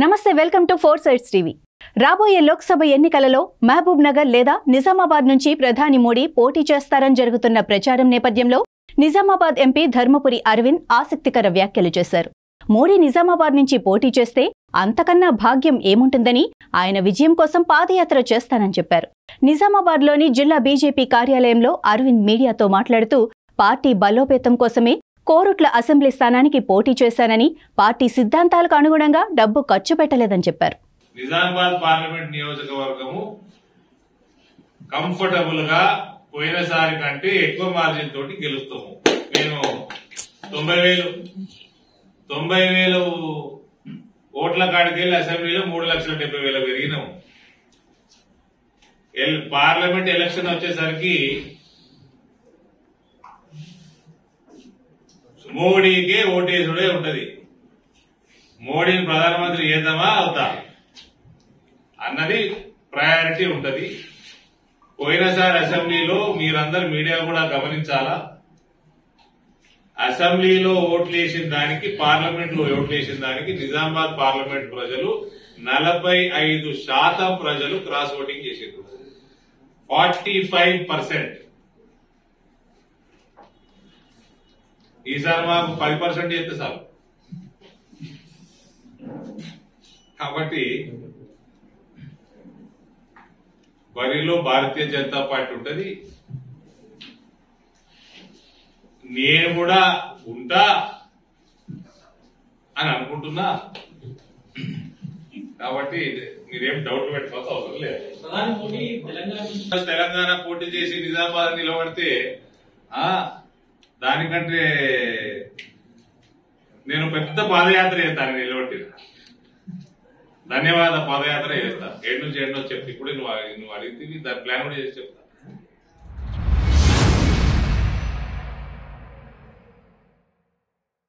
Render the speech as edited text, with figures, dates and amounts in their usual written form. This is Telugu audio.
నమస్తే, వెల్కమ్ టు 4 సైడ్స్ టీవీ. రాబోయే లోక్సభ ఎన్నికలలో మహబూబ్ నగర్ లేదా నిజామాబాద్ నుంచి ప్రధాని మోడీ పోటీ చేస్తారని జరుగుతున్న ప్రచారం నేపథ్యంలో నిజామాబాద్ ఎంపీ ధర్మపురి అరవింద్ ఆసక్తికర వ్యాఖ్యలు చేశారు. మోడీ నిజామాబాద్ నుంచి పోటీ చేస్తే అంతకన్నా భాగ్యం ఏముంటుందని, ఆయన విజయం కోసం పాదయాత్ర చేస్తానని చెప్పారు. నిజామాబాద్లోని జిల్లా బీజేపీ కార్యాలయంలో అరవింద్ మీడియాతో మాట్లాడుతూ పార్టీ బలోపేతం కోసమే కోరుట్ల అసెంబ్లీ స్థానానికి పోటీ చేశానని, పార్టీ సిద్ధాంతాలకు అనుగుణంగా డబ్బు ఖర్చు పెట్టలేదని చెప్పారు. నిజామాబాద్ పార్లమెంట్ నియోజకవర్గము కంఫర్టబుల్ గా పోయినసారి కంటే ఎక్కువ మార్జిన్ తోటి గెలుస్తాము. మేము 90,000 ఓట్ల కాడికి వెళ్ళి అసెంబ్లీలో 3,70,000 పెరిగినాము. పార్లమెంట్ ఎలక్షన్ వచ్చేసరికి మోడీకే ఓటేసుడే ఉంటది. మోడీని ప్రధానమంత్రి చేద్దామా అవుతా అన్నది ప్రయారిటీ ఉంటది. పోయినసారి అసెంబ్లీలో మీరందరు మీడియా కూడా గమనించాలా, అసెంబ్లీలో ఓట్లేసిన దానికి, పార్లమెంట్ లో ఓట్లేసిన దానికి నిజామాబాద్ పార్లమెంట్ ప్రజలు 45% ప్రజలు క్రాస్ ఓటింగ్ చేసిండ్రు. 45%. ఈసారి మాకు 10% చేస్తే చాలు. కాబట్టి బరిలో భారతీయ జనతా పార్టీ ఉంటది, నేను కూడా ఉంటా అని అనుకుంటున్నా. కాబట్టి మీరేం డౌట్ పెట్టుకోవాల్సిన అవసరం లేదు. తెలంగాణ పోటీ చేసి నిజామాబాద్ నిలబడితే దానికంటే నేను పెద్ద పాదయాత్ర చేస్తాను. నిలబడి ధన్యవాద పాదయాత్ర చేస్తా. 7 నుంచి 8 చెప్పి ఇప్పుడు నువ్వు అడిగితే దాని ప్లాన్ కూడా చేసి చెప్తా.